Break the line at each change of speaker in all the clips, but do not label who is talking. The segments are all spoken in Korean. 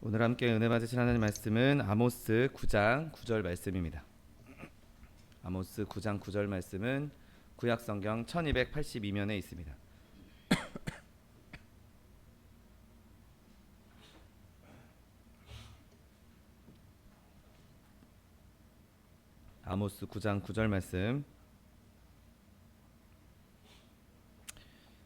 오늘 함께 은혜 받으실 하나님 말씀은 아모스 9장 9절 말씀입니다. 아모스 9장 9절 말씀은 구약 성경 1282면에 있습니다. 아모스 9장 9절 말씀,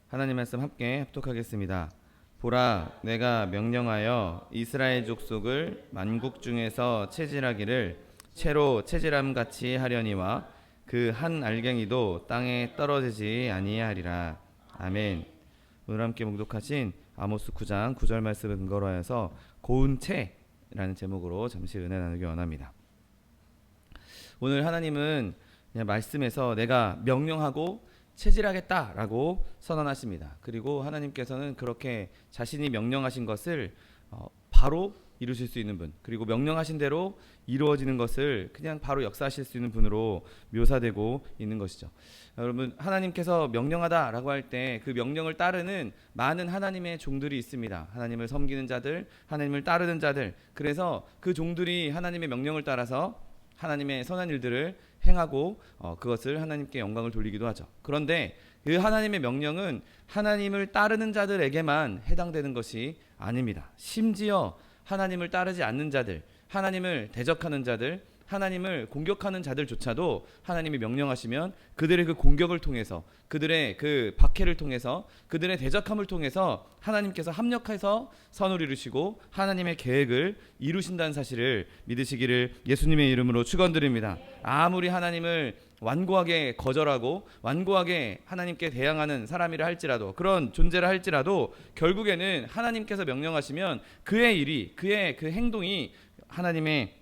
하나님 말씀 함께 합독하겠습니다. 보라, 내가 명령하여 이스라엘 족속을 만국 중에서 체질하기를 채로 체질함 같이 하려니와 그 한 알갱이도 땅에 떨어지지 아니하리라. 아멘. 오늘 함께 묵독하신 아모스 9장 9절 말씀을 근거로 하여서 고운 채라는 제목으로 잠시 은혜 나누기 원합니다. 오늘 하나님은 그냥 말씀에서 내가 명령하고 체질하겠다라고 선언하십니다. 그리고 하나님께서는 그렇게 자신이 명령하신 것을 바로 이루실 수 있는 분, 그리고 명령하신 대로 이루어지는 것을 그냥 바로 역사하실 수 있는 분으로 묘사되고 있는 것이죠. 여러분, 하나님께서 명령하다라고 할 때 그 명령을 따르는 많은 하나님의 종들이 있습니다. 하나님을 섬기는 자들, 하나님을 따르는 자들. 그래서 그 종들이 하나님의 명령을 따라서 하나님의 선한 일들을 행하고 그것을 하나님께 영광을 돌리기도 하죠. 그런데 그 하나님의 명령은 하나님을 따르는 자들에게만 해당되는 것이 아닙니다. 심지어 하나님을 따르지 않는 자들, 하나님을 대적하는 자들, 하나님을 공격하는 자들조차도 하나님이 명령하시면 그들의 그 공격을 통해서, 그들의 그 박해를 통해서, 그들의 대적함을 통해서 하나님께서 합력해서 선을 이루시고 하나님의 계획을 이루신다는 사실을 믿으시기를 예수님의 이름으로 축원드립니다. 아무리 하나님을 완고하게 거절하고 완고하게 하나님께 대항하는 사람이라 할지라도, 그런 존재라 할지라도 결국에는 하나님께서 명령하시면 그의 일이, 그의 그 행동이 하나님의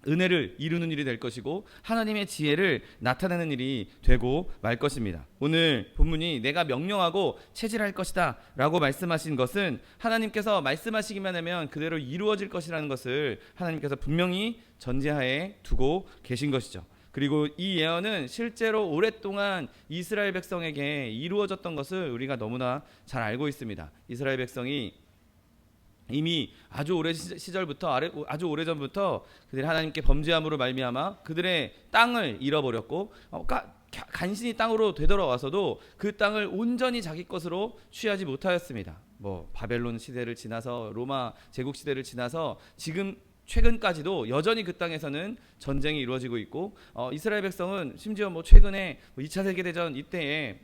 은혜를 이루는 일이 될 것이고 하나님의 지혜를 나타내는 일이 되고 말 것입니다. 오늘 본문이 내가 명령하고 체질할 것이다 라고 말씀하신 것은 하나님께서 말씀하시기만 하면 그대로 이루어질 것이라는 것을 하나님께서 분명히 전제하에 두고 계신 것이죠. 그리고 이 예언은 실제로 오랫동안 이스라엘 백성에게 이루어졌던 것을 우리가 너무나 잘 알고 있습니다. 이스라엘 백성이 이미 아주 오래 시절부터, 아주 오래전부터 그들이 하나님께 범죄함으로 말미암아 그들의 땅을 잃어버렸고 간신히 땅으로 되돌아와서도 그 땅을 온전히 자기 것으로 취하지 못하였습니다. 바벨론 시대를 지나서 로마 제국 시대를 지나서 지금 최근까지도 여전히 그 땅에서는 전쟁이 이루어지고 있고 이스라엘 백성은 심지어 최근에 2차 세계대전 이때에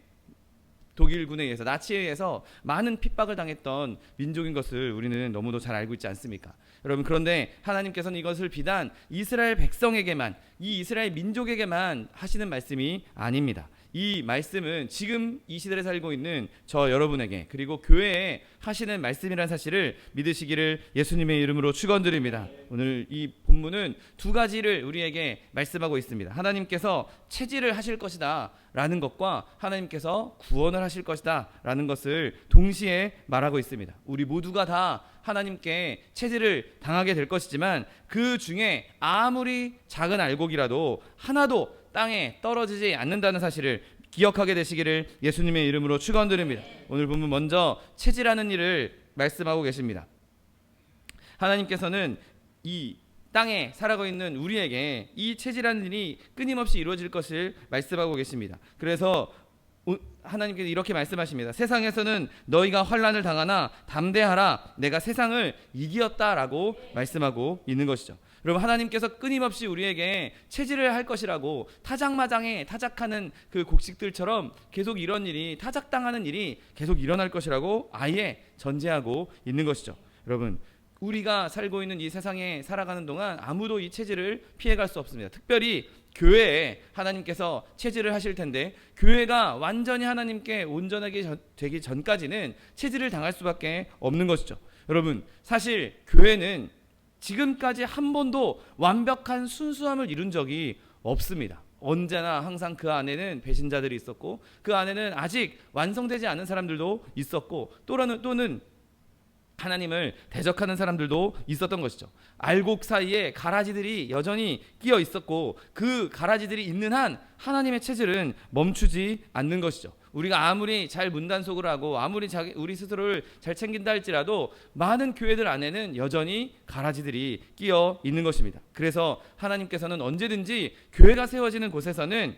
독일군에 의해서, 나치에 의해서 많은 핍박을 당했던 민족인 것을 우리는 너무도 잘 알고 있지 않습니까? 여러분, 그런데 하나님께서는 이것을 비단 이스라엘 백성에게만, 이 이스라엘 민족에게만 하시는 말씀이 아닙니다. 이 말씀은 지금 이 시대에 살고 있는 저 여러분에게, 그리고 교회에 하시는 말씀이라는 사실을 믿으시기를 예수님의 이름으로 축원드립니다. 오늘 이 본문은 두 가지를 우리에게 말씀하고 있습니다. 하나님께서 체질을 하실 것이다 라는 것과 하나님께서 구원을 하실 것이다 라는 것을 동시에 말하고 있습니다. 우리 모두가 다 하나님께 체질을 당하게 될 것이지만 그 중에 아무리 작은 알곡이라도 하나도 땅에 떨어지지 않는다는 사실을 기억하게 되시기를 예수님의 이름으로 축원드립니다. 오늘 본문 먼저 체질하는 일을 말씀하고 계십니다. 하나님께서는 이 땅에 살아가고 있는 우리에게 이 체질하는 일이 끊임없이 이루어질 것을 말씀하고 계십니다. 그래서 하나님께서 이렇게 말씀하십니다. 세상에서는 너희가 환난을 당하나 담대하라, 내가 세상을 이기었다라고 말씀하고 있는 것이죠. 여러분, 하나님께서 끊임없이 우리에게 체질을 할 것이라고 타작마당에 타작하는 그 곡식들처럼 계속 이런 일이, 타작당하는 일이 계속 일어날 것이라고 아예 전제하고 있는 것이죠. 여러분, 우리가 살고 있는 이 세상에 살아가는 동안 아무도 이 체질을 피해갈 수 없습니다. 특별히 교회에 하나님께서 체질을 하실 텐데, 교회가 완전히 하나님께 온전하게 되기 전까지는 체질을 당할 수밖에 없는 것이죠. 여러분, 사실 교회는 지금까지 한 번도 완벽한 순수함을 이룬 적이 없습니다. 언제나 항상 그 안에는 배신자들이 있었고, 그 안에는 아직 완성되지 않은 사람들도 있었고, 또는 하나님을 대적하는 사람들도 있었던 것이죠. 알곡 사이에 가라지들이 여전히 끼어 있었고, 그 가라지들이 있는 한 하나님의 체질은 멈추지 않는 것이죠. 우리가 아무리 잘 문단속을 하고 아무리 우리 스스로를 잘 챙긴다 할지라도 많은 교회들 안에는 여전히 가라지들이 끼어 있는 것입니다. 그래서 하나님께서는 언제든지 교회가 세워지는 곳에서는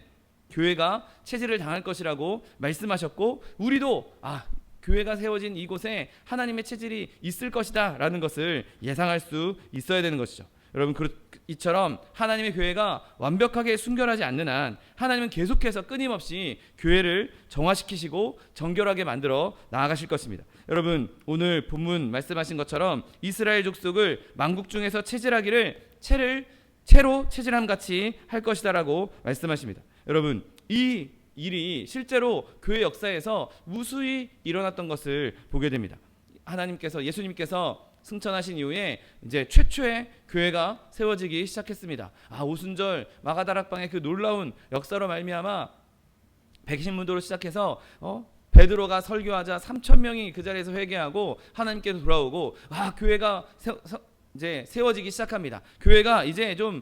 교회가 체질을 당할 것이라고 말씀하셨고, 우리도 교회가 세워진 이곳에 하나님의 체질이 있을 것이다 라는 것을 예상할 수 있어야 되는 것이죠. 여러분, 이처럼 하나님의 교회가 완벽하게 순결하지 않는 한 하나님은 계속해서 끊임없이 교회를 정화시키시고 정결하게 만들어 나아가실 것입니다. 여러분, 오늘 본문 말씀하신 것처럼 이스라엘 족속을 만국 중에서 체질하기를 채로 체질함같이 할 것이다라고 말씀하십니다. 여러분, 이 일이 실제로 교회 역사에서 무수히 일어났던 것을 보게 됩니다. 예수님께서 승천하신 이후에 이제 최초의 교회가 세워지기 시작했습니다. 오순절 마가다락방의 그 놀라운 역사로 말미암아 백신문도로 시작해서 베드로가 설교하자 3,000명이 그 자리에서 회개하고 하나님께서 돌아오고 교회가 이제 세워지기 시작합니다. 교회가 이제 좀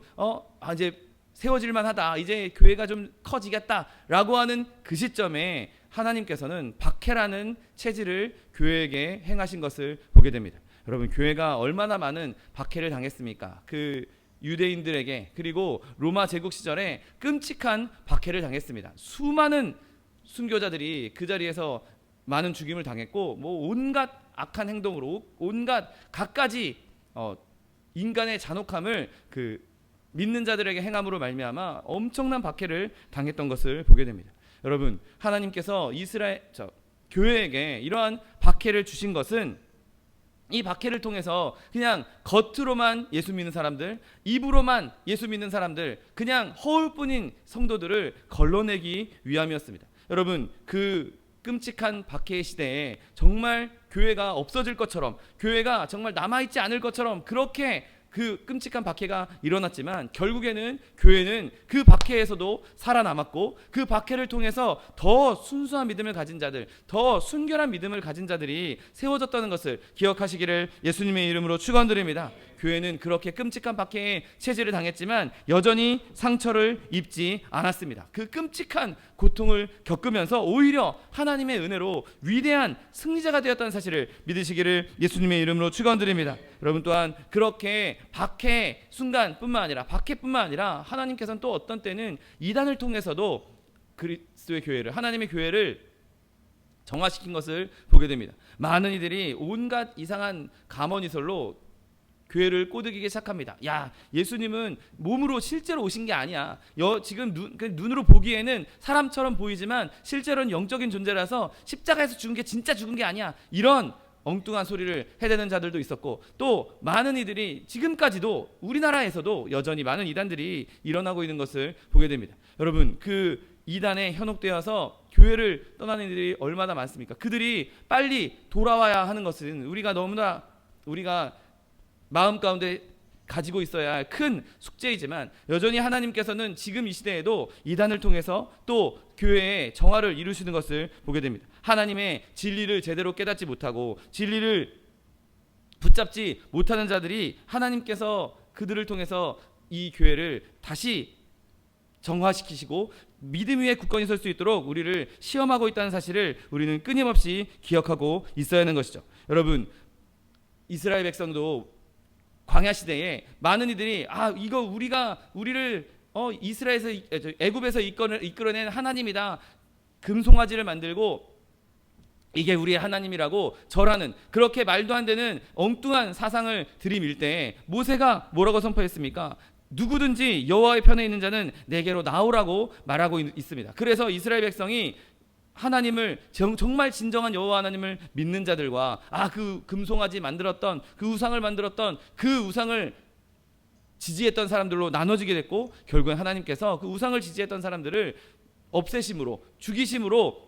이제 세워질만 하다, 이제 교회가 좀 커지겠다라고 하는 그 시점에 하나님께서는 박해라는 체질을 교회에게 행하신 것을 보게 됩니다. 여러분, 교회가 얼마나 많은 박해를 당했습니까? 그 유대인들에게, 그리고 로마 제국 시절에 끔찍한 박해를 당했습니다. 수많은 순교자들이 그 자리에서 많은 죽임을 당했고, 온갖 악한 행동으로 온갖 갖가지 인간의 잔혹함을 믿는 자들에게 행함으로 말미암아 엄청난 박해를 당했던 것을 보게 됩니다. 여러분, 하나님께서 교회에게 이러한 박해를 주신 것은 이 박해를 통해서 그냥 겉으로만 예수 믿는 사람들, 입으로만 예수 믿는 사람들, 그냥 허울뿐인 성도들을 걸러내기 위함이었습니다. 여러분, 그 끔찍한 박해의 시대에 정말 교회가 없어질 것처럼, 교회가 정말 남아있지 않을 것처럼 그렇게 그 끔찍한 박해가 일어났지만, 결국에는 교회는 그 박해에서도 살아남았고, 그 박해를 통해서 더 순수한 믿음을 가진 자들, 더 순결한 믿음을 가진 자들이 세워졌다는 것을 기억하시기를 예수님의 이름으로 축원드립니다. 교회는 그렇게 끔찍한 박해에 체질을 당했지만 여전히 상처를 입지 않았습니다. 그 끔찍한 고통을 겪으면서 오히려 하나님의 은혜로 위대한 승리자가 되었다는 사실을 믿으시기를 예수님의 이름으로 축원드립니다. 여러분, 또한 그렇게 박해뿐만 아니라 하나님께서는 또 어떤 때는 이단을 통해서도 그리스도의 교회를, 하나님의 교회를 정화시킨 것을 보게 됩니다. 많은 이들이 온갖 이상한 감언이설로 교회를 꼬드기기 시작합니다. 예수님은 몸으로 실제로 오신 게 아니야. 지금 눈으로 보기에는 사람처럼 보이지만 실제로는 영적인 존재라서 십자가에서 죽은 게 진짜 죽은 게 아니야. 이런 엉뚱한 소리를 해대는 자들도 있었고, 또 많은 이들이 지금까지도 우리나라에서도 여전히 많은 이단들이 일어나고 있는 것을 보게 됩니다. 여러분, 그 이단에 현혹되어서 교회를 떠나는 이들이 얼마나 많습니까? 그들이 빨리 돌아와야 하는 것은 우리가 마음 가운데 가지고 있어야 할 큰 숙제이지만, 여전히 하나님께서는 지금 이 시대에도 이단을 통해서 또 교회의 정화를 이루시는 것을 보게 됩니다. 하나님의 진리를 제대로 깨닫지 못하고 진리를 붙잡지 못하는 자들이 하나님께서 그들을 통해서 이 교회를 다시 정화시키시고 믿음 위에 굳건히 설 수 있도록 우리를 시험하고 있다는 사실을 우리는 끊임없이 기억하고 있어야 하는 것이죠. 여러분, 이스라엘 백성도 광야 시대에 많은 이들이 이거 우리를 애굽에서 이끌어낸 하나님이다, 금송아지를 만들고 이게 우리의 하나님이라고 절하는, 그렇게 말도 안 되는 엉뚱한 사상을 들이밀 때 모세가 뭐라고 선포했습니까? 누구든지 여호와의 편에 있는 자는 내게로 나오라고 말하고 있습니다. 그래서 이스라엘 백성이 하나님을 정말 진정한 여호와 하나님을 믿는 자들과 그 금송아지 만들었던 그 우상을 만들었던 그 우상을 지지했던 사람들로 나눠지게 됐고, 결국엔 하나님께서 그 우상을 지지했던 사람들을 없애심으로, 죽이심으로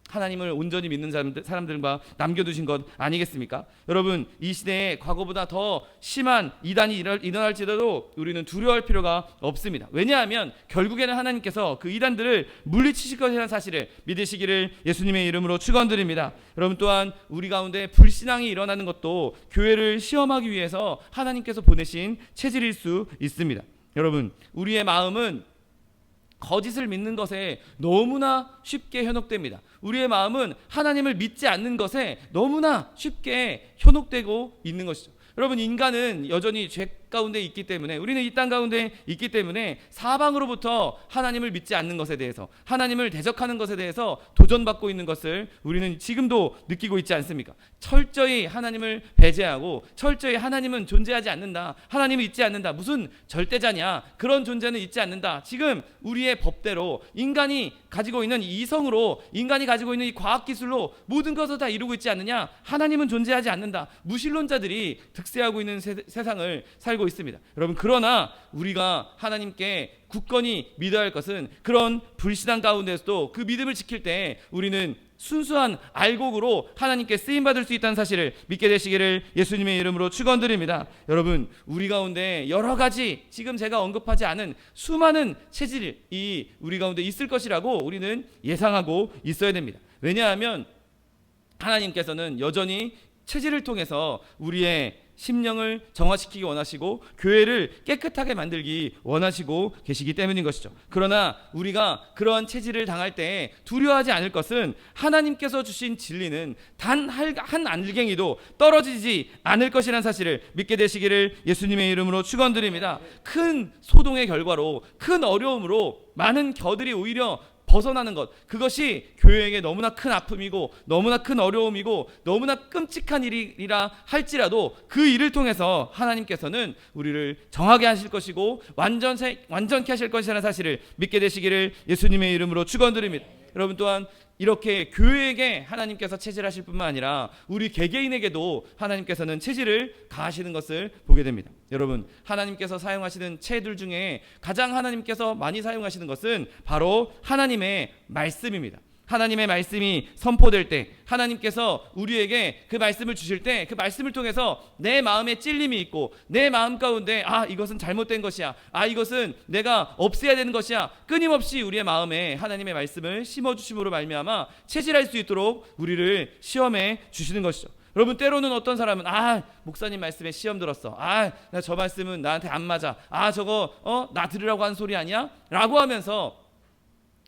하나님을 온전히 믿는 사람들과 남겨두신 것 아니겠습니까? 여러분, 이 시대에 과거보다 더 심한 이단이 일어날지라도 우리는 두려워할 필요가 없습니다. 왜냐하면 결국에는 하나님께서 그 이단들을 물리치실 것이라는 사실을 믿으시기를 예수님의 이름으로 축원드립니다. 여러분, 또한 우리 가운데 불신앙이 일어나는 것도 교회를 시험하기 위해서 하나님께서 보내신 체질일 수 있습니다. 여러분, 우리의 마음은
거짓을 믿는 것에 너무나 쉽게 현혹됩니다. 우리의 마음은 하나님을 믿지 않는 것에 너무나 쉽게 현혹되고 있는 것이죠. 여러분, 인간은 여전히 죄 가운데 있기 때문에, 우리는 이 땅 가운데 있기 때문에 사방으로부터 하나님을 믿지 않는 것에 대해서, 하나님을 대적하는 것에 대해서 도전받고 있는 것을 우리는 지금도 느끼고 있지 않습니까? 철저히 하나님을 배제하고 철저히 하나님은 존재하지 않는다, 하나님을 잊지 않는다, 무슨 절대자냐, 그런 존재는 잊지 않는다. 지금 우리의 법대로 인간이 가지고 있는 이성으로, 인간이 가지고 있는 이 과학기술로 모든 것을 다 이루고 있지 않느냐, 하나님은 존재하지 않는다, 무신론자들이 득세하고 있는 세상을 살고 있습니다. 여러분, 그러나 우리가 하나님께 굳건히 믿어야 할 것은, 그런 불신앙 가운데서도 그 믿음을 지킬 때 우리는 순수한 알곡으로 하나님께 쓰임받을 수 있다는 사실을 믿게 되시기를 예수님의 이름으로 축원드립니다. 여러분, 우리 가운데 여러 가지 지금 제가 언급하지 않은 수많은 체질이 우리 가운데 있을 것이라고 우리는 예상하고 있어야 됩니다. 왜냐하면 하나님께서는 여전히 체질을 통해서 우리의 심령을 정화시키기 원하시고 교회를 깨끗하게 만들기 원하시고 계시기 때문인 것이죠. 그러나 우리가 그런 체질을 당할 때 두려워하지 않을 것은, 하나님께서 주신 진리는 단 한 알갱이도 떨어지지 않을 것이라는 사실을 믿게 되시기를 예수님의 이름으로 축원드립니다. 큰 소동의 결과로, 큰 어려움으로 많은 겨들이 오히려 벗어나는 것, 그것이 교회에게 너무나 큰 아픔이고 너무나 큰 어려움이고 너무나 끔찍한 일이라 할지라도, 그 일을 통해서 하나님께서는 우리를 정하게 하실 것이고 완전케 하실 것이라는 사실을 믿게 되시기를 예수님의 이름으로 축원드립니다. 여러분, 또한 이렇게 교회에게 하나님께서 체질하실 뿐만 아니라 우리 개개인에게도 하나님께서는 체질을 가하시는 것을 보게 됩니다. 여러분, 하나님께서 사용하시는 체들 중에 가장 하나님께서 많이 사용하시는 것은 바로 하나님의 말씀입니다. 하나님의 말씀이 선포될 때, 하나님께서 우리에게 그 말씀을 주실 때, 그 말씀을 통해서 내 마음에 찔림이 있고 내 마음 가운데 이것은 잘못된 것이야, 이것은 내가 없애야 되는 것이야, 끊임없이 우리의 마음에 하나님의 말씀을 심어주심으로 말미암아 체질할 수 있도록 우리를 시험해 주시는 것이죠. 여러분, 때로는 어떤 사람은 목사님 말씀에 시험 들었어, 나 저 말씀은 나한테 안 맞아, 저거 나 들으라고 한 소리 아니야? 라고 하면서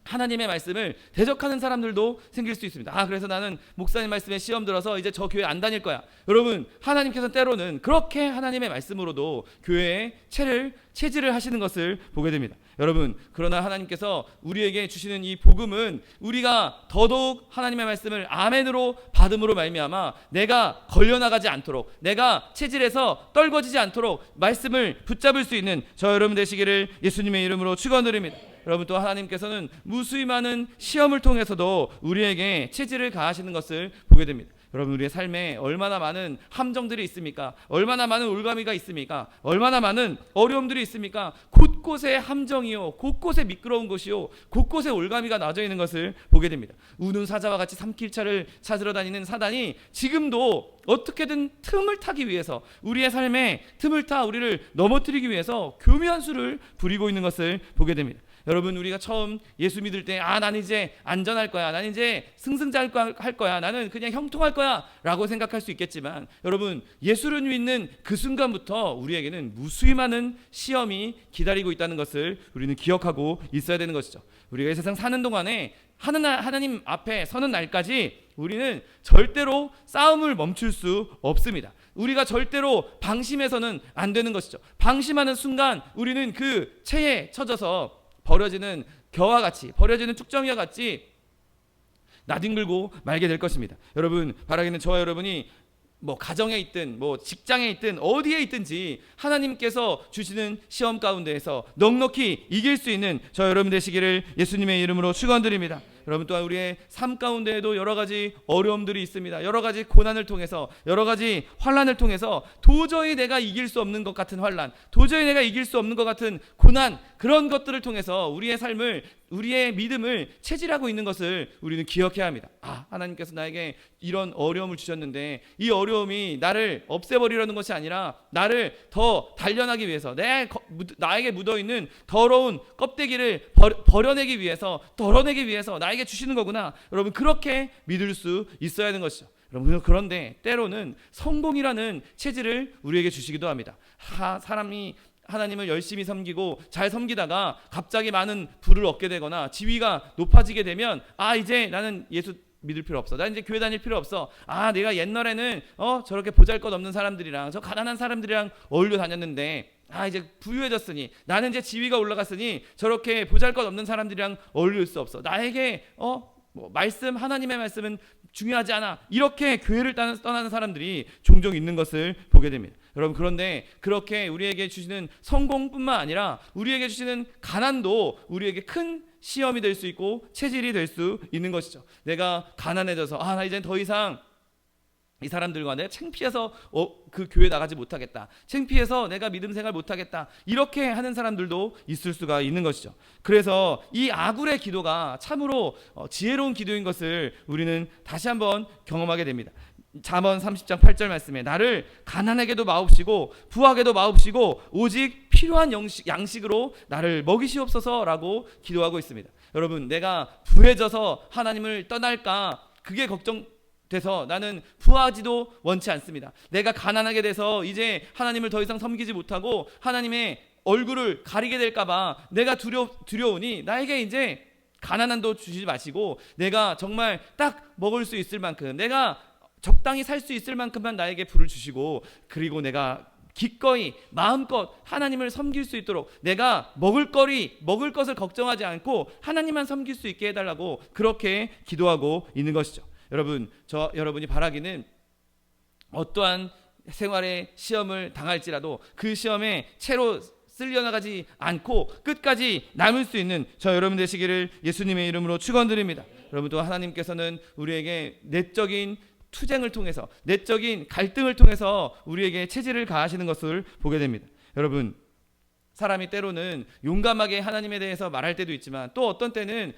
하나님의 말씀을 대적하는 사람들도 생길 수 있습니다. 그래서 나는 목사님 말씀에 시험 들어서 이제 저 교회 안 다닐 거야. 여러분, 하나님께서 때로는 그렇게 하나님의 말씀으로도 교회에 체질을 하시는 것을 보게 됩니다. 여러분, 그러나 하나님께서 우리에게 주시는 이 복음은 우리가 더더욱 하나님의 말씀을 아멘으로 받음으로 말미암아 내가 걸려나가지 않도록, 내가 체질에서 떨궈지지 않도록 말씀을 붙잡을 수 있는 저 여러분 되시기를 예수님의 이름으로 축원드립니다. 여러분, 또 하나님께서는 무수히 많은 시험을 통해서도 우리에게 체질을 가하시는 것을 보게 됩니다. 여러분, 우리의 삶에 얼마나 많은 함정들이 있습니까? 얼마나 많은 올가미가 있습니까? 얼마나 많은 어려움들이 있습니까? 곳곳에 함정이요, 곳곳에 미끄러운 것이요, 곳곳에 올가미가 놔져 있는 것을 보게 됩니다. 우는 사자와 같이 삼킬차를 찾으러 다니는 사단이 지금도 어떻게든 틈을 타기 위해서, 우리의 삶에 틈을 타 우리를 넘어뜨리기 위해서 교묘한 수를 부리고 있는 것을 보게 됩니다. 여러분, 우리가 처음 예수 믿을 때 나는 이제 안전할 거야, 나는 이제 승승장할 거야, 나는 그냥 형통할 거야 라고 생각할 수 있겠지만, 여러분, 예수를 믿는 그 순간부터 우리에게는 무수히 많은 시험이 기다리고 있다는 것을 우리는 기억하고 있어야 되는 것이죠. 우리가 이 세상 사는 동안에 하나님 앞에 서는 날까지 우리는 절대로 싸움을 멈출 수 없습니다. 우리가 절대로 방심해서는 안 되는 것이죠. 방심하는 순간 우리는 그 체에 처져서 버려지는 겨와 같이, 버려지는 쭉정이와 같이 나뒹굴고 말게 될 것입니다. 여러분, 바라기는 저와 여러분이 가정에 있든 직장에 있든 어디에 있든지 하나님께서 주시는 시험 가운데에서 넉넉히 이길 수 있는 저 여러분 되시기를 예수님의 이름으로 축원드립니다. 여러분, 또한 우리의 삶 가운데에도 여러 가지 어려움들이 있습니다. 여러 가지 고난을 통해서, 여러 가지 환난을 통해서 도저히 내가 이길 수 없는 것 같은 환난, 도저히 내가 이길 수 없는 것 같은 고난, 그런 것들을 통해서 우리의 삶을, 우리의 믿음을 체질하고 있는 것을 우리는 기억해야 합니다. 하나님께서 나에게 이런 어려움을 주셨는데 이 어려움이 나를 없애버리려는 것이 아니라 나를 더 단련하기 위해서, 나에게 묻어있는 더러운 껍데기를 버려내기 위해서, 덜어내기 위해서 나에게 주시는 거구나. 여러분, 그렇게 믿을 수 있어야 하는 것이죠. 여러분, 그런데 때로는 성공이라는 체질을 우리에게 주시기도 합니다. 사람이 하나님을 열심히 섬기고 잘 섬기다가 갑자기 많은 부를 얻게 되거나 지위가 높아지게 되면 이제 나는 예수 믿을 필요 없어. 나 이제 교회 다닐 필요 없어. 내가 옛날에는 저렇게 보잘것없는 사람들이랑 저 가난한 사람들이랑 어울려 다녔는데 이제 부유해졌으니 나는 이제 지위가 올라갔으니 저렇게 보잘것없는 사람들이랑 어울릴 수 없어. 나에게 말씀 하나님의 말씀은 중요하지 않아. 이렇게 교회를 떠나는 사람들이 종종 있는 것을 보게 됩니다. 여러분, 그런데 그렇게 우리에게 주시는 성공뿐만 아니라 우리에게 주시는 가난도 우리에게 큰 시험이 될 수 있고 체질이 될 수 있는 것이죠. 내가 가난해져서 나 이제 더 이상 이 사람들과 내가 창피해서 그 교회 나가지 못하겠다. 창피해서 내가 믿음 생활 못하겠다. 이렇게 하는 사람들도 있을 수가 있는 것이죠. 그래서 이 아굴의 기도가 참으로 지혜로운 기도인 것을 우리는 다시 한번 경험하게 됩니다. 잠언 30장 8절 말씀에 나를 가난하게도 마옵시고 부하게도 마옵시고 오직 필요한 양식으로 나를 먹이시옵소서라고 기도하고 있습니다. 여러분, 내가 부해져서 하나님을 떠날까 그게 걱정돼서 나는 부하지도 원치 않습니다. 내가 가난하게 돼서 이제 하나님을 더 이상 섬기지 못하고 하나님의 얼굴을 가리게 될까봐 내가 두려우니 나에게 이제 가난한도 주시지 마시고 내가 정말 딱 먹을 수 있을 만큼 내가 적당히 살 수 있을 만큼만 나에게 부를 주시고 그리고 내가 기꺼이 마음껏 하나님을 섬길 수 있도록 내가 먹을 것을 걱정하지 않고 하나님만 섬길 수 있게 해달라고 그렇게 기도하고 있는 것이죠. 여러분이 바라기는 어떠한 생활의 시험을 당할지라도 그 시험에 채로 쓸려나가지 않고 끝까지 남을 수 있는 저 여러분 되시기를 예수님의 이름으로 축원드립니다. 여러분, 또 하나님께서는 우리에게 내적인 투쟁을 통해서 내적인 갈등을 통해서 우리에게 체질을 가하시는 것을 보게 됩니다. 여러분, 사람이 때로는 용감하게 하나님에 대해서 말할 때도 있지만 또 어떤 때는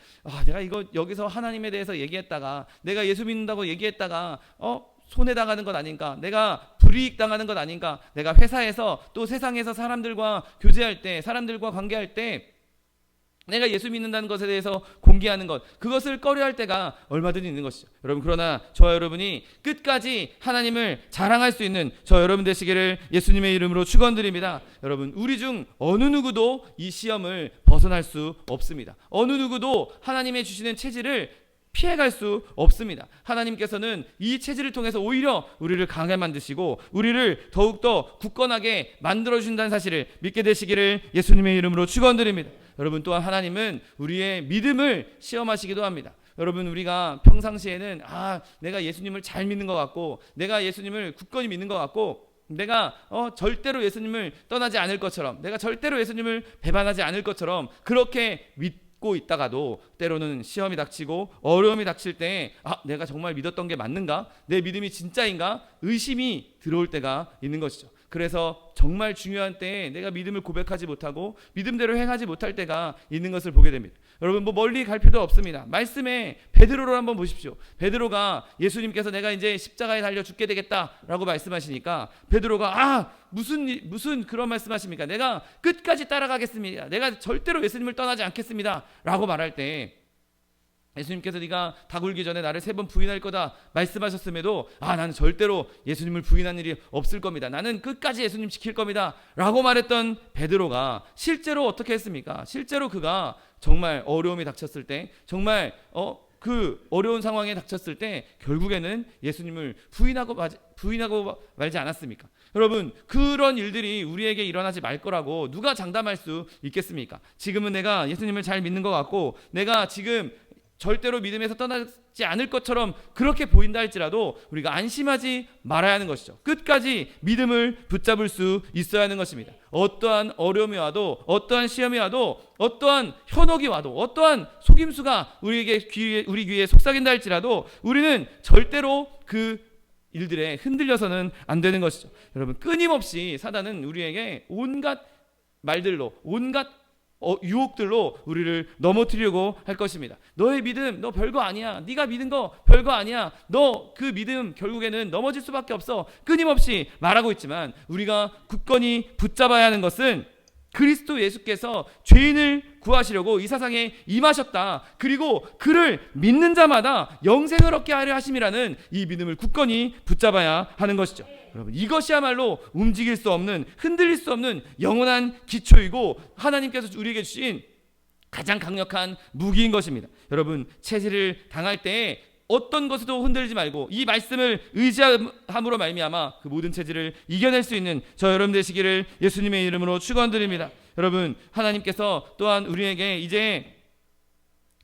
내가 여기서 하나님에 대해서 얘기했다가 내가 예수 믿는다고 얘기했다가 손해당하는 것 아닌가, 내가 불이익 당하는 것 아닌가, 내가 회사에서 또 세상에서 사람들과 교제할 때 사람들과 관계할 때 내가 예수 믿는다는 것에 대해서 공개하는 것, 그것을 꺼려할 때가 얼마든지 있는 것이죠. 여러분, 그러나 저와 여러분이 끝까지 하나님을 자랑할 수 있는 저 여러분 되시기를 예수님의 이름으로 축원드립니다. 여러분, 우리 중 어느 누구도 이 시험을 벗어날 수 없습니다. 어느 누구도 하나님의 주시는 체질을 피해갈 수 없습니다. 하나님께서는 이 체질을 통해서 오히려 우리를 강하게 만드시고 우리를 더욱더 굳건하게 만들어주신다는 사실을 믿게 되시기를 예수님의 이름으로 축원드립니다. 여러분, 또한 하나님은 우리의 믿음을 시험하시기도 합니다. 여러분, 우리가 평상시에는 내가 예수님을 잘 믿는 것 같고 내가 예수님을 굳건히 믿는 것 같고 내가 절대로 예수님을 떠나지 않을 것처럼 내가 절대로 예수님을 배반하지 않을 것처럼 그렇게 믿고 있다가도 때로는 시험이 닥치고 어려움이 닥칠 때 내가 정말 믿었던 게 맞는가? 내 믿음이 진짜인가? 의심이 들어올 때가 있는 것이죠. 그래서 정말 중요한 때에 내가 믿음을 고백하지 못하고 믿음대로 행하지 못할 때가 있는 것을 보게 됩니다. 여러분, 멀리 갈 필요도 없습니다. 말씀에 베드로를 한번 보십시오. 베드로가 예수님께서 내가 이제 십자가에 달려 죽게 되겠다라고 말씀하시니까 베드로가 무슨 그런 말씀하십니까? 내가 끝까지 따라가겠습니다. 내가 절대로 예수님을 떠나지 않겠습니다 라고 말할 때 예수님께서 네가 다 굴기 전에 나를 3번 부인할 거다 말씀하셨음에도 나는 절대로 예수님을 부인한 일이 없을 겁니다. 나는 끝까지 예수님 지킬 겁니다 라고 말했던 베드로가 실제로 어떻게 했습니까? 실제로 그가 정말 어려움이 닥쳤을 때 정말 그 어려운 상황에 닥쳤을 때 결국에는 예수님을 부인하고 말지 않았습니까? 여러분, 그런 일들이 우리에게 일어나지 말 거라고 누가 장담할 수 있겠습니까? 지금은 내가 예수님을 잘 믿는 것 같고 내가 지금 절대로 믿음에서 떠나지 않을 것처럼 그렇게 보인다 할지라도 우리가 안심하지 말아야 하는 것이죠. 끝까지 믿음을 붙잡을 수 있어야 하는 것입니다. 어떠한 어려움이 와도 어떠한 시험이 와도 어떠한 현혹이 와도 어떠한 속임수가 우리 귀에 속삭인다 할지라도 우리는 절대로 그 일들에 흔들려서는 안 되는 것이죠. 여러분, 끊임없이 사단은 우리에게 온갖 말들로 온갖 유혹들로 우리를 넘어뜨리려고 할 것입니다. 너의 믿음 너 별거 아니야. 네가 믿은 거 별거 아니야. 너 그 믿음 결국에는 넘어질 수밖에 없어. 끊임없이 말하고 있지만 우리가 굳건히 붙잡아야 하는 것은 그리스도 예수께서 죄인을 구하시려고 이 세상에 임하셨다. 그리고 그를 믿는 자마다 영생을 얻게 하려 하심이라는 이 믿음을 굳건히 붙잡아야 하는 것이죠. 여러분, 이것이야말로 움직일 수 없는, 흔들릴 수 없는 영원한 기초이고 하나님께서 우리에게 주신 가장 강력한 무기인 것입니다. 여러분, 체질을 당할 때 어떤 것에도 흔들리지 말고 이 말씀을 의지함으로 말미암아 그 모든 체질을 이겨낼 수 있는 저 여러분 되시기를 예수님의 이름으로 축원드립니다. 여러분, 하나님께서 또한 우리에게 이제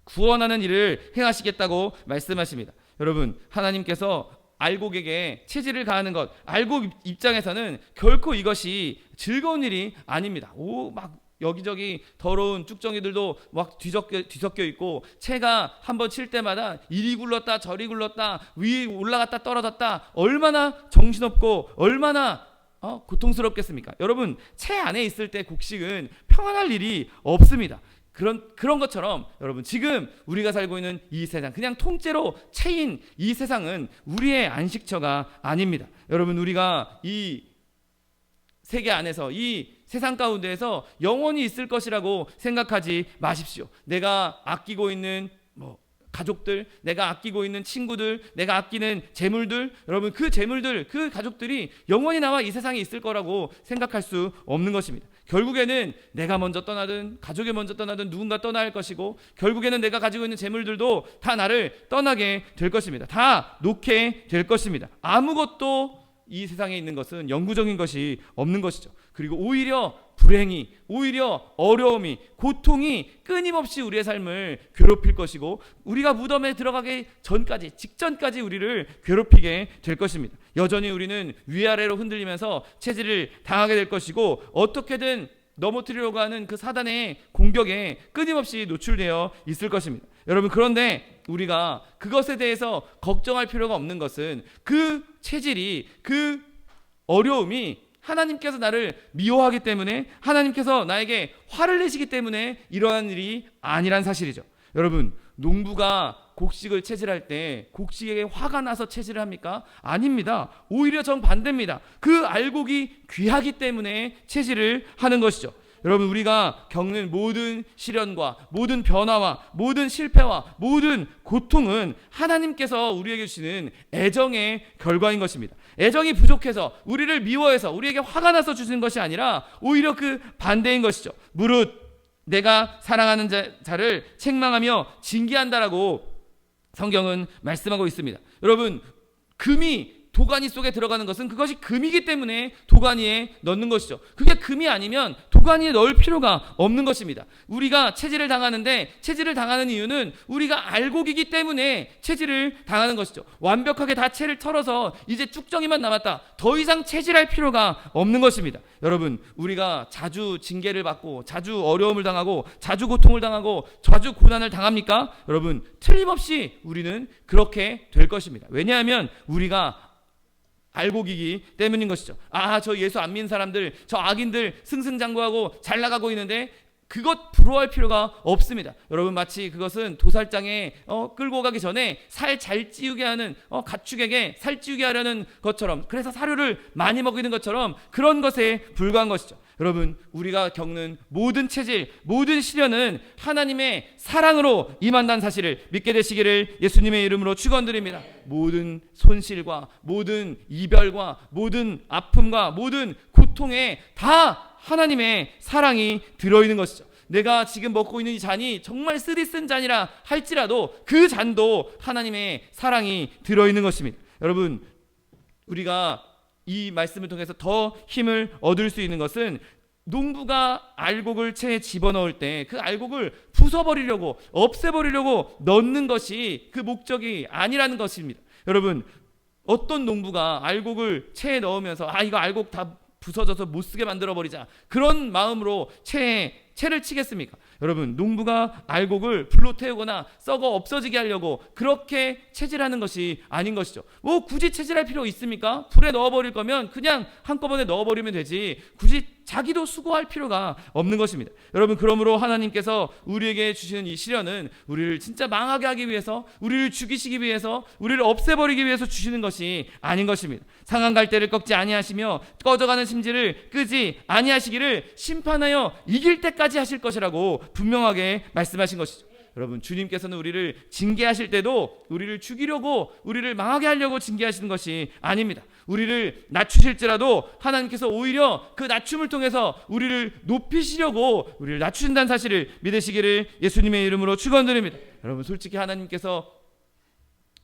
구원하는 일을 행하시겠다고 말씀하십니다. 여러분, 하나님께서 알곡에게 체질을 가하는 것, 알곡 입장에서는 결코 이것이 즐거운 일이 아닙니다. 막 여기저기 더러운 쭉정이들도 막 뒤섞여 있고, 채가 한번 칠 때마다 이리 굴렀다 저리 굴렀다 위 올라갔다 떨어졌다, 얼마나 정신없고 얼마나 고통스럽겠습니까? 여러분, 채 안에 있을 때 곡식은 평안할 일이 없습니다. 그런 것처럼 여러분, 지금 우리가 살고 있는 이 세상, 그냥 통째로 채인 이 세상은 우리의 안식처가 아닙니다. 여러분, 우리가 이 세계 안에서, 이 세상 가운데에서 영원히 있을 것이라고 생각하지 마십시오. 내가 아끼고 있는 가족들, 내가 아끼고 있는 친구들, 내가 아끼는 재물들, 여러분, 그 재물들, 그 가족들이 영원히 나와 이 세상에 있을 거라고 생각할 수 없는 것입니다. 결국에는 내가 먼저 떠나든 가족이 먼저 떠나든 누군가 떠나야 할 것이고, 결국에는 내가 가지고 있는 재물들도 다 나를 떠나게 될 것입니다. 다 놓게 될 것입니다. 아무것도 이 세상에 있는 것은 영구적인 것이 없는 것이죠. 그리고 오히려 불행이, 오히려 어려움이, 고통이 끊임없이 우리의 삶을 괴롭힐 것이고, 우리가 무덤에 들어가기 전까지, 직전까지 우리를 괴롭히게 될 것입니다. 여전히 우리는 위아래로 흔들리면서 체질을 당하게 될 것이고, 어떻게든 넘어뜨리려고 하는 그 사단의 공격에 끊임없이 노출되어 있을 것입니다. 여러분, 그런데 우리가 그것에 대해서 걱정할 필요가 없는 것은 그 체질이, 그 어려움이 하나님께서 나를 미워하기 때문에, 하나님께서 나에게 화를 내시기 때문에 이러한 일이 아니란 사실이죠. 여러분, 농부가 곡식을 채질할 때 곡식에게 화가 나서 채질을 합니까? 아닙니다. 오히려 정반대입니다. 그 알곡이 귀하기 때문에 채질을 하는 것이죠. 여러분, 우리가 겪는 모든 시련과 모든 변화와 모든 실패와 모든 고통은 하나님께서 우리에게 주시는 애정의 결과인 것입니다. 애정이 부족해서, 우리를 미워해서, 우리에게 화가 나서 주시는 것이 아니라 오히려 그 반대인 것이죠. 무릇 내가 사랑하는 자를 책망하며 징계한다라고 성경은 말씀하고 있습니다. 여러분, 금이 도가니 속에 들어가는 것은 그것이 금이기 때문에 도가니에 넣는 것이죠. 그게 금이 아니면 도가니에 넣을 필요가 없는 것입니다. 우리가 체질을 당하는데, 체질을 당하는 이유는 우리가 알곡이기 때문에 체질을 당하는 것이죠. 완벽하게 다 채를 털어서 이제 쭉정이만 남았다, 더 이상 체질할 필요가 없는 것입니다. 여러분, 우리가 자주 징계를 받고 자주 어려움을 당하고 자주 고통을 당하고 자주 고난을 당합니까? 여러분, 틀림없이 우리는 그렇게 될 것입니다. 왜냐하면 우리가 알곡이기 때문인 것이죠. 저 예수 안 믿는 사람들, 저 악인들 승승장구하고 잘 나가고 있는데 그것 부러워할 필요가 없습니다. 여러분, 마치 그것은 도살장에 끌고 가기 전에 살 잘 찌우게 하는, 가축에게 살 찌우게 하려는 것처럼, 그래서 사료를 많이 먹이는 것처럼 그런 것에 불과한 것이죠. 여러분, 우리가 겪는 모든 체질, 모든 시련은 하나님의 사랑으로 임한다는 사실을 믿게 되시기를 예수님의 이름으로 축원드립니다. 모든 손실과 모든 이별과 모든 아픔과 모든 고통에 다 하나님의 사랑이 들어있는 것이죠. 내가 지금 먹고 있는 이 잔이 정말 쓰디쓴 잔이라 할지라도 그 잔도 하나님의 사랑이 들어있는 것입니다. 여러분, 우리가 이 말씀을 통해서 더 힘을 얻을 수 있는 것은, 농부가 알곡을 채에 집어넣을 때 그 알곡을 부숴버리려고, 없애버리려고 넣는 것이 그 목적이 아니라는 것입니다. 여러분, 어떤 농부가 알곡을 채에 넣으면서 이거 알곡 다 부서져서 못쓰게 만들어버리자, 그런 마음으로 채에 채를 치겠습니까? 여러분, 농부가 알곡을 불로 태우거나 썩어 없어지게 하려고 그렇게 채질하는 것이 아닌 것이죠. 뭐 굳이 채질할 필요 있습니까? 불에 넣어버릴 거면 그냥 한꺼번에 넣어버리면 되지, 굳이 자기도 수고할 필요가 없는 것입니다. 여러분, 그러므로 하나님께서 우리에게 주시는 이 시련은 우리를 진짜 망하게 하기 위해서, 우리를 죽이시기 위해서, 우리를 없애버리기 위해서 주시는 것이 아닌 것입니다. 상한 갈대를 꺾지 아니하시며 꺼져가는 심지를 끄지 아니하시기를 심판하여 이길 때까지 하실 것이라고 분명하게 말씀하신 것이죠. 여러분, 주님께서는 우리를 징계하실 때도 우리를 죽이려고, 우리를 망하게 하려고 징계하시는 것이 아닙니다. 우리를 낮추실지라도 하나님께서 오히려 그 낮춤을 통해서 우리를 높이시려고 우리를 낮추신다는 사실을 믿으시기를 예수님의 이름으로 축원드립니다. 여러분, 솔직히 하나님께서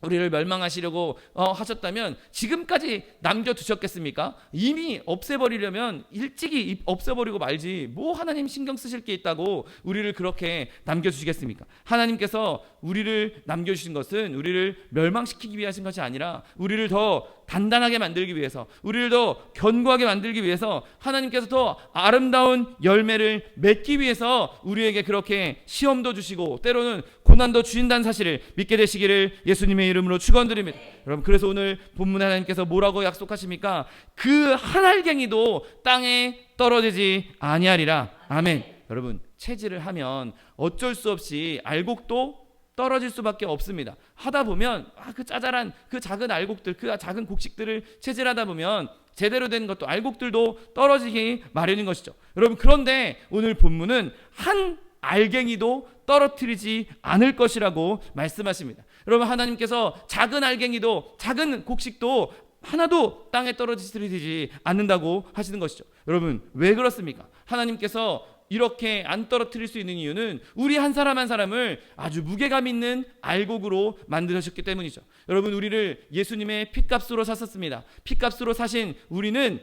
우리를 멸망하시려고 하셨다면 지금까지 남겨두셨겠습니까? 이미 없애버리려면 일찍이 없애버리고 말지, 뭐 하나님 신경 쓰실 게 있다고 우리를 그렇게 남겨주시겠습니까? 하나님께서 우리를 남겨주신 것은 우리를 멸망시키기 위하신 것이 아니라 우리를 더 단단하게 만들기 위해서, 우리를 더 견고하게 만들기 위해서, 하나님께서 더 아름다운 열매를 맺기 위해서 우리에게 그렇게 시험도 주시고 때로는 고난도 주신다는 사실을 믿게 되시기를 예수님의 이름으로 축원드립니다. 여러분, 그래서 오늘 본문에 하나님께서 뭐라고 약속하십니까? 그 한 알갱이도 땅에 떨어지지 아니하리라. 아멘. 여러분, 채질을 하면 어쩔 수 없이 알곡도 떨어질 수밖에 없습니다. 하다 보면 그 짜잘한 그 작은 알곡들, 그 작은 곡식들을 채질하다 보면 제대로 된 것도, 알곡들도 떨어지기 마련인 것이죠. 여러분, 그런데 오늘 본문은 한 알갱이도 떨어뜨리지 않을 것이라고 말씀하십니다. 여러분, 하나님께서 작은 알갱이도, 작은 곡식도 하나도 땅에 떨어지지 않는다고 하시는 것이죠. 여러분, 왜 그렇습니까? 하나님께서 이렇게 안 떨어뜨릴 수 있는 이유는 우리 한 사람 한 사람을 아주 무게감 있는 알곡으로 만드셨기 때문이죠. 여러분, 우리를 예수님의 핏값으로 사셨습니다. 핏값으로 사신 우리는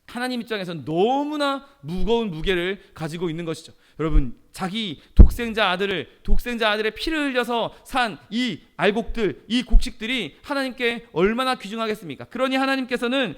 하나님 입장에서는 너무나 무거운 무게를 가지고 있는 것이죠. 여러분, 자기 독생자 아들의 피를 흘려서 산 이 알곡들, 이 곡식들이 하나님께 얼마나 귀중하겠습니까? 그러니 하나님께서는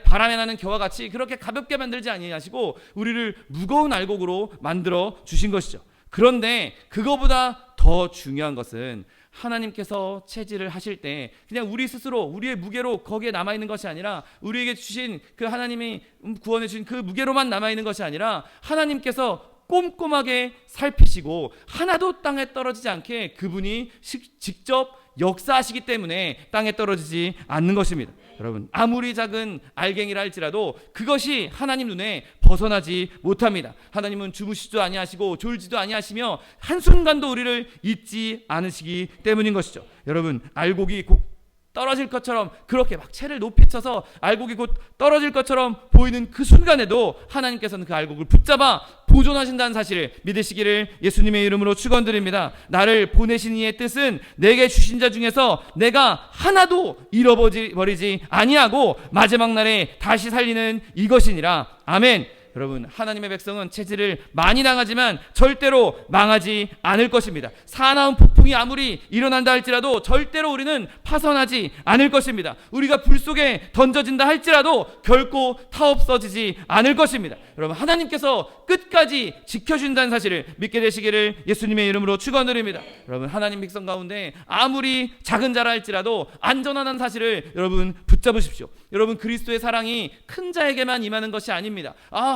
바람에 나는 겨와 같이 그렇게 가볍게 만들지 아니하시고 우리를 무거운 알곡으로 만들어 주신 것이죠. 그런데 그거보다 더 중요한 것은 하나님께서 채질을 하실 때 그냥 우리 스스로 우리의 무게로 거기에 남아있는 것이 아니라, 우리에게 주신 그 하나님이 구원해 주신 그 무게로만 남아있는 것이 아니라 하나님께서 꼼꼼하게 살피시고 하나도 땅에 떨어지지 않게 그분이 직접 역사하시기 때문에 땅에 떨어지지 않는 것입니다. 여러분, 아무리 작은 알갱이라 할지라도 그것이 하나님 눈에 벗어나지 못합니다. 하나님은 주무시지도 아니하시고 졸지도 아니하시며 한순간도 우리를 잊지 않으시기 때문인 것이죠. 여러분, 알곡이 곧 떨어질 것처럼 그렇게 막 채를 높이 쳐서 알곡이 곧 떨어질 것처럼 보이는 그 순간에도 하나님께서는 그 알곡을 붙잡아 보존하신다는 사실을 믿으시기를 예수님의 이름으로 축원드립니다. 나를 보내신 이의 뜻은 내게 주신 자 중에서 내가 하나도 잃어버리지 아니하고 마지막 날에 다시 살리는 이것이니라. 아멘. 여러분, 하나님의 백성은 채질을 많이 당하지만 절대로 망하지 않을 것입니다. 사나운 폭풍이 아무리 일어난다 할지라도 절대로 우리는 파손하지 않을 것입니다. 우리가 불 속에 던져진다 할지라도 결코 타없어지지 않을 것입니다. 여러분, 하나님께서 끝까지 지켜준다는 사실을 믿게 되시기를 예수님의 이름으로 축원드립니다. 여러분, 하나님 백성 가운데 아무리 작은 자라 할지라도 안전하다는 사실을 여러분 붙잡으십시오. 여러분, 그리스도의 사랑이 큰 자에게만 임하는 것이 아닙니다.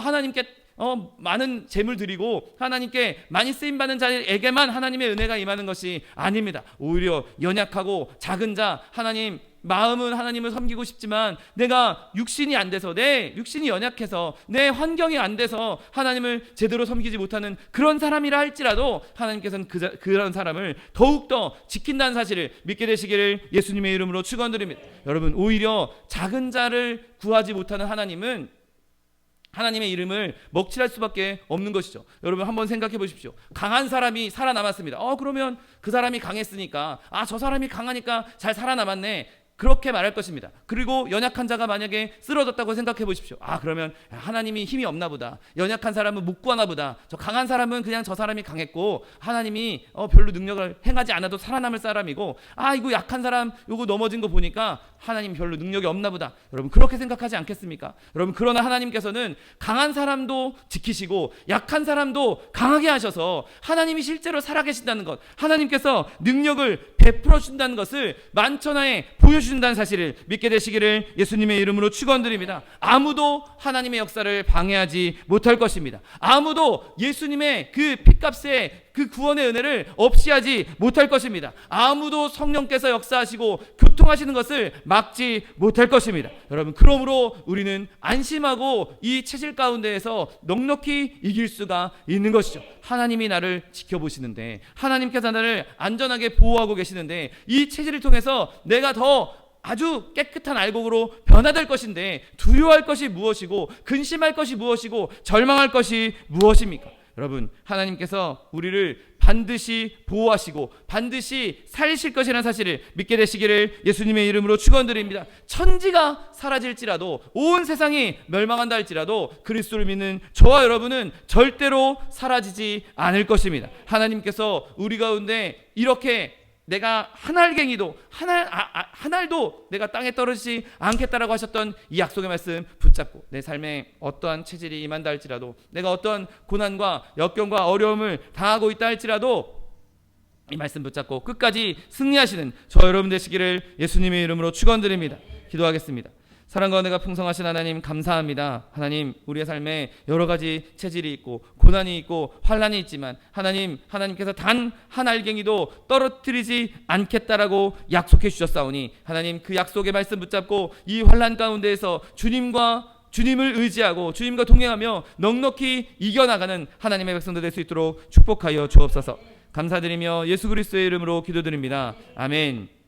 하나님께 많은 재물 드리고 하나님께 많이 쓰임받는 자에게만 하나님의 은혜가 임하는 것이 아닙니다. 오히려 연약하고 작은 자, 마음은 하나님을 섬기고 싶지만 내가 육신이 안 돼서, 내 육신이 연약해서, 내 환경이 안 돼서 하나님을 제대로 섬기지 못하는 그런 사람이라 할지라도 하나님께서는 그런 사람을 더욱더 지킨다는 사실을 믿게 되시기를 예수님의 이름으로 축원드립니다. 여러분, 오히려 작은 자를 구하지 못하는 하나님의 이름을 먹칠할 수밖에 없는 것이죠. 여러분, 한번 생각해 보십시오. 강한 사람이 살아남았습니다. 그러면 그 사람이 강했으니까, 저 사람이 강하니까 잘 살아남았네. 그렇게 말할 것입니다. 그리고 연약한 자가 만약에 쓰러졌다고 생각해 보십시오. 그러면 하나님이 힘이 없나 보다. 연약한 사람은 못 구하나 보다. 저 강한 사람은 그냥 저 사람이 강했고 하나님이 별로 능력을 행하지 않아도 살아남을 사람이고 이거 약한 사람 요거 넘어진 거 보니까 하나님 별로 능력이 없나 보다. 여러분 그렇게 생각하지 않겠습니까? 여러분 그러나 하나님께서는 강한 사람도 지키시고 약한 사람도 강하게 하셔서 하나님이 실제로 살아계신다는 것, 하나님께서 능력을 베풀어 준다는 것을 만천하에 보여주신다는 사실을 믿게 되시기를 예수님의 이름으로 축원드립니다. 아무도 하나님의 역사를 방해하지 못할 것입니다. 아무도 예수님의 그 핏값의 그 구원의 은혜를 없이 하지 못할 것입니다. 아무도 성령께서 역사하시고 교통하시는 것을 막지 못할 것입니다. 여러분 그러므로 우리는 안심하고 이 체질 가운데에서 넉넉히 이길 수가 있는 것이죠. 하나님이 나를 지켜보시는데, 하나님께서 나를 안전하게 보호하고 계시는데, 이 체질을 통해서 내가 더 아주 깨끗한 알곡으로 변화될 것인데 두려워할 것이 무엇이고 근심할 것이 무엇이고 절망할 것이 무엇입니까? 여러분 하나님께서 우리를 반드시 보호하시고 반드시 살리실 것이라는 사실을 믿게 되시기를 예수님의 이름으로 축원드립니다. 천지가 사라질지라도 온 세상이 멸망한다 할지라도 그리스도를 믿는 저와 여러분은 절대로 사라지지 않을 것입니다. 하나님께서 우리 가운데 이렇게 내가 한 알갱이도 한 알도 내가 땅에 떨어지지 않겠다라고 하셨던 이 약속의 말씀 붙잡고 내 삶에 어떠한 체질이 임한다 할지라도 내가 어떠한 고난과 역경과 어려움을 당하고 있다 할지라도 이 말씀 붙잡고 끝까지 승리하시는 저 여러분 되시기를 예수님의 이름으로 축원드립니다. 기도하겠습니다. 사랑과 은혜가 풍성하신 하나님 감사합니다. 하나님 우리의 삶에 여러 가지 체질이 있고 고난이 있고 환난이 있지만 하나님께서 단 한 알갱이도 떨어뜨리지 않겠다라고 약속해 주셨사오니 하나님 그 약속의 말씀 붙잡고 이 환난 가운데에서 주님을 의지하고 주님과 동행하며 넉넉히 이겨나가는 하나님의 백성들 될 수 있도록 축복하여 주옵소서. 감사드리며 예수 그리스도의 이름으로 기도드립니다. 아멘.